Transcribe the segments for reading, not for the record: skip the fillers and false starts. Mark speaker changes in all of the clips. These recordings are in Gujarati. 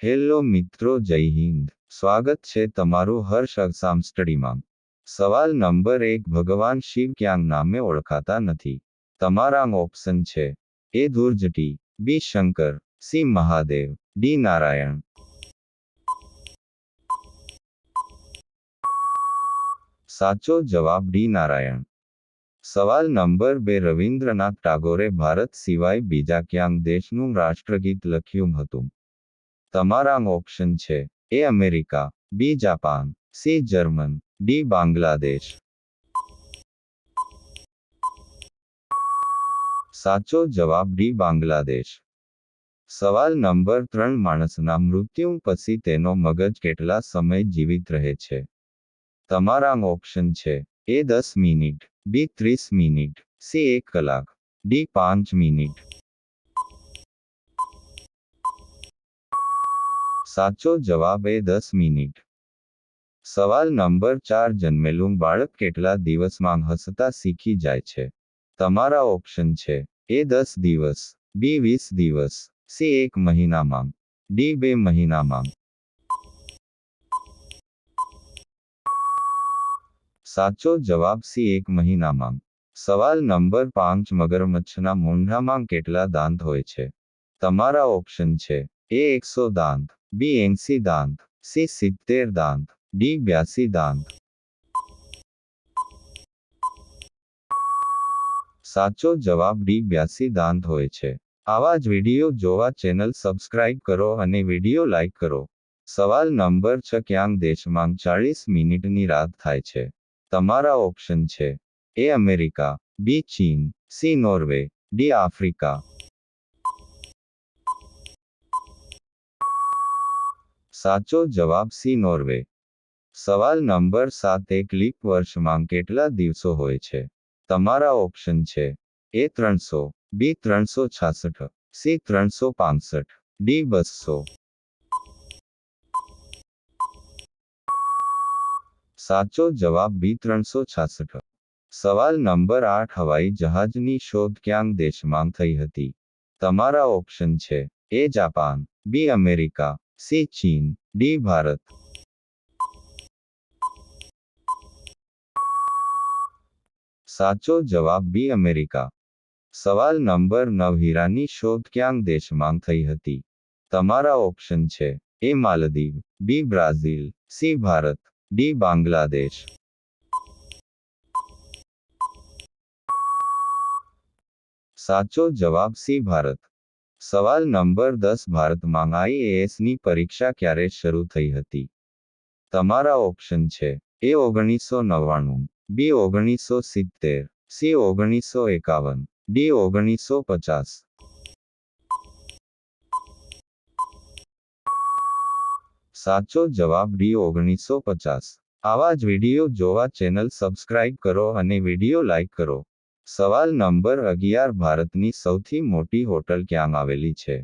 Speaker 1: હેલો મિત્રો, જય હિન્દ. સ્વાગત છે તમારું હર્ષ અક્ષામ સ્ટડીમાં. સવાલ નંબર 1, ભગવાન શિવ ક્યાં નામે ઓળખાતા નથી? તમારા ઓપ્શન છે: એ ધુર્જટી, બી શંકર, સી મહાદેવ, ડી નારાયણ. સાચો જવાબ ડી નારાયણ. સવાલ નંબર 2, રવિન્દ્રનાથ ટાગોરે ભારત સિવાય બીજા ક્યાં દેશનું રાષ્ટ્રગીત લખ્યું હતું? તમારા ઓપ્શન છે: A America, B Japan, C German, D Bangladesh. સાચો જવાબ ડી બાંગ્લાદેશ. સવાલ નંબર 3, માણસના મૃત્યુ પછી તેનો મગજ કેટલા સમય જીવિત રહે છે? તમારા ઓપ્શન છે: એ 10 મિનિટ, બી 30 મિનિટ, સી 1 કલાક, ડી 5 મિનિટ. સાચો જવાબ એ 10 મિનિટ. સવાલ નંબર 4, જન્મેલું બાળક કેટલા દિવસમાં હસતા શીખી જાય છે? તમારા ઓપ્શન છે: એ 10 દિવસ, બી 20 દિવસ, સી 1 મહિનામાં, ડી 2 મહિનામાં. સાચો જવાબ સી 1 મહિનામાં. સવાલ નંબર 5, મગરમચ્છના મોંઢામાં કેટલા દાંત હોય છે? તમારા ઓપ્શન છે: એ 100 દાંત, બી 80 દાંત, સી 70 દાંત, ડી 82 દાંત. સાચો જવાબ ડી 82 દાંત હોય છે. આવા જ વિડીયો જોવા ચેનલ સબસ્ક્રાઇબ કરો અને વિડીયો લાઇક કરો. સવાલ નંબર 6, ક્યાં દેશમાં 40 મિનિટની રાત થાય છે? તમારા ઓપ્શન છે: એ અમેરિકા, બી ચીન, સી નોર્વે, ડી આફ્રિકા. સાચો જવાબ સી નોર્વે. સવાલ નંબર 7, એક લીપ વર્ષમાં કેટલા દિવસો હોય છે? તમારા ઓપ્શન છે: એ 300, બી 366, સી 365, ડી 200. સાચો જવાબ બી 366. સવાલ નંબર 8, હવાઈ જહાજની શોધ ક્યાં દેશમાં થઈ હતી? તમારા ઓપ્શન છે: A Japan, B America, C ચીન, ડી ભારત. સાચો જવાબ બી અમેરિકા. સવાલ નંબર 9, હીરાની શોધ ક્યાં દેશમાં થઈ હતી? તમારા ઓપ્શન છે: A Maldives, B Brazil, C Bharat, D Bangladesh. સાચો જવાબ સી ભારત. સવાલ નંબર 10, ભારતમાં આઈએએસની પરીક્ષા ક્યારે શરૂ થઈ હતી? તમારા ઓપ્શન છે: એ 1999, બી 1970, સી 1951, ડી 1950. સાચો જવાબ ડી 1950. આવા જ વિડીયો જોવા ચેનલ સબસ્ક્રાઇબ કરો અને વિડીયો લાઇક કરો. સવાલ નંબર 11, ભારતની સૌથી મોટી હોટલ ક્યાં આવેલી છે?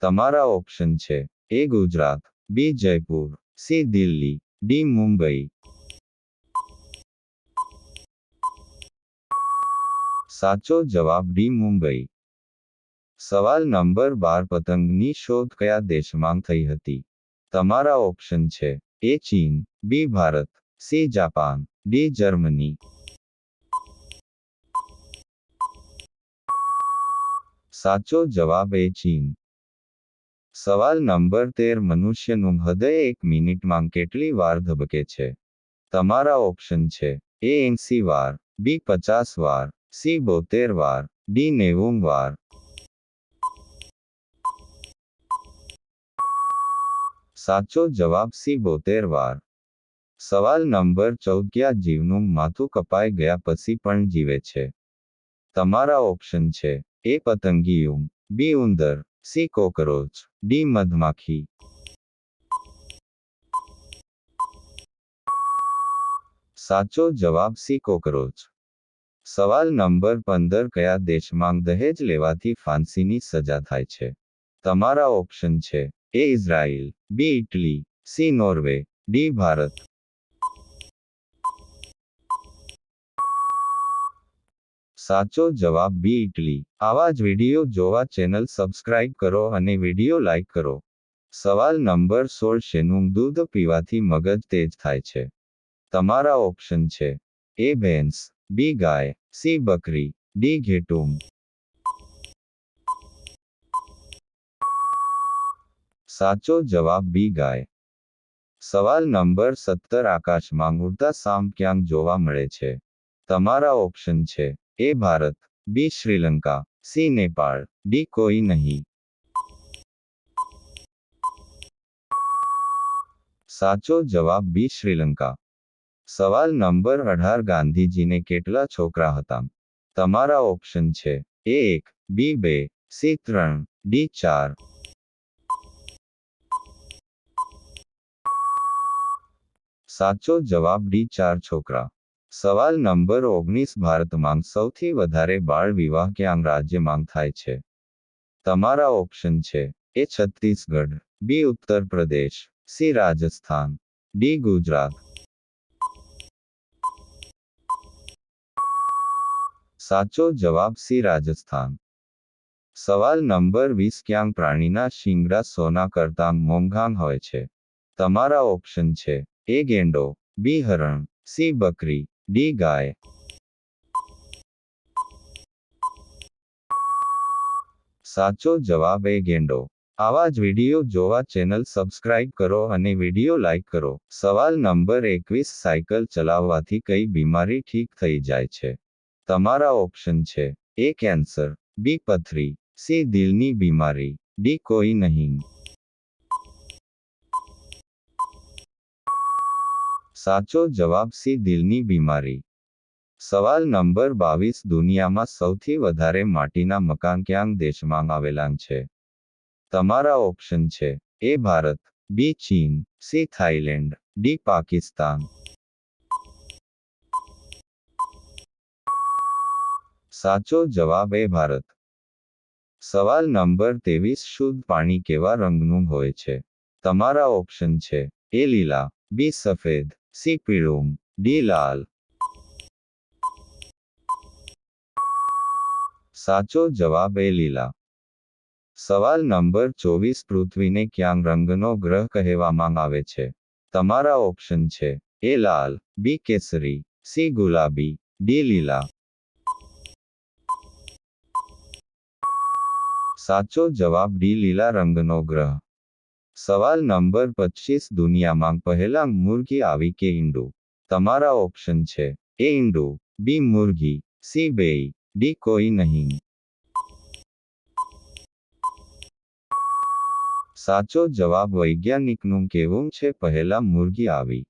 Speaker 1: તમારા ઓપ્શન છે: એ ગુજરાત, બી જયપુર, સી દિલ્હી, ડી મુંબઈ. સાચો જવાબ ડી મુંબઈ. સવાલ નંબર 12, પતંગની શોધ કયા દેશમાં થઈ હતી? તમારા ઓપ્શન છે: એ ચીન, B Bharat, C Japan, D Germany. સાચો જવાબ એ ચીન. સવાલ નંબર 13, મનુષ્યનું હૃદય 1 મિનિટમાં કેટલી વાર ધબકે છે? તમારા ઓપ્શન છે: એ 80 વાર, બી 50 વાર, સી 72 વાર, ડી 90 વાર. સાચો જવાબ સી 72 વાર. સવાલ નંબર 14, કયા જીવનું માથું કપાઈ ગયા પછી પણ જીવે છે? તમારા ઓપ્શન છે: એ પતંગિયું, બી ઉંદર, સી કોકરોચ, ડી મધમાખી. સાચો જવાબ સી કોકરોચ. સવાલ નંબર 15, કયા દેશમાં દહેજ લેવાથી ફાંસીની સજા થાય છે? તમારા ઓપ્શન છે: A Israel, B Italy, C Norway, D Bharat. સાચો જવાબ બી ઇટલી. આવા જ વિડીયો જોવા ચેનલ સબસ્ક્રાઇબ કરો અને વિડીયો લાઇક કરો. સવાલ નંબર 16 શેનું દૂધ પીવાથી મગજ તેજ થાય છે? તમારા ઓપ્શન છે: એ ભેંસ, બી ગાય, સી બકરી, ડી ઘેટું. સાચો જવાબ બી ગાય. સવાલ નંબર 17 આકાશમાં ઉડતા સાપ ક્યાં જોવા મળે છે? તમારા ઓપ્શન છે: એ ભારત, બી શ્રીલંકા, સી નેપાળ, ડી કોઈ નહીં. સાચો જવાબ બી શ્રીલંકા. સવાલ નંબર 18 ગાંધીજીને કેટલા છોકરા હતા? તમારા ઓપ્શન છે: એ 1, બી 2, સી 3, ડી 4. સાચો જવાબ ડી 4 છોકરા. સવાલ નંબર 19 ભારતમાં સૌથી વધારે બાળ વિવાહ ક્યાં રાજ્યમાં થાય છે? તમારા ઓપ્શન છે: એ છત્તીસગઢ, બી ઉત્તર પ્રદેશ, સી રાજસ્થાન, ડી ગુજરાત. સાચો જવાબ સી રાજસ્થાન. સવાલ નંબર 20 ક્યાં પ્રાણીના શિંગડા સોના કરતાં મોંઘા હોય છે? તમારા ઓપ્શન છે: એ ગેંડો, બી હરણ, સી બકરી, ડી ગાય. સાચો જવાબ એ ગેંડો. આવા જ વિડિયો જોવા ચેનલ સબસ્ક્રાઇબ કરો અને વિડિયો લાઇક કરો. સવાલ નંબર 21 સાયકલ ચલાવવાથી કઈ બીમારી ઠીક થઈ જાય છે? તમારા ઓપ્શન છે: એ કેન્સર, બી પથરી, સી દિલની બીમારી, ડી કોઈ નહીં. સાચો જવાબ સી દિલની બીમારી. સવાલ નંબર 22 દુનિયામાં સૌથી વધારે માટીના મકાન ક્યાં દેશમાં આવેલા છે? તમારા ઓપ્શન છે: એ ભારત, બી ચીન, સી થાઈલેન્ડ, ડી પાકિસ્તાન. સાચો જવાબ એ ભારત. સવાલ નંબર 23 શુદ્ધ પાણી કેવા રંગનું હોય છે? તમારા ઓપ્શન છે: એ લીલા, બી સફેદ, સી પીળું, ડી લાલ. સાચો જવાબ એ લીલા. સવાલ નંબર 24 પૃથ્વીને ક્યાં રંગનો ગ્રહ કહેવામાં આવે છે? તમારા ઓપ્શન છે: એ લાલ, બી કેસરી, સી ગુલાબી, ડી લીલા. સાચો જવાબ ડી લીલા રંગનો ગ્રહ. સવાલ નંબર 25 દુનિયામાં પહેલા મુરગી આવી કે ઈંડું? તમારા ઓપ્શન છે: એ ઈંડું, બી મુરગી, સી બેઈ, ડી કોઈ નહીં. સાચો જવાબ વૈજ્ઞાનિકનું કહેવું છે પહેલા મુરગી આવી.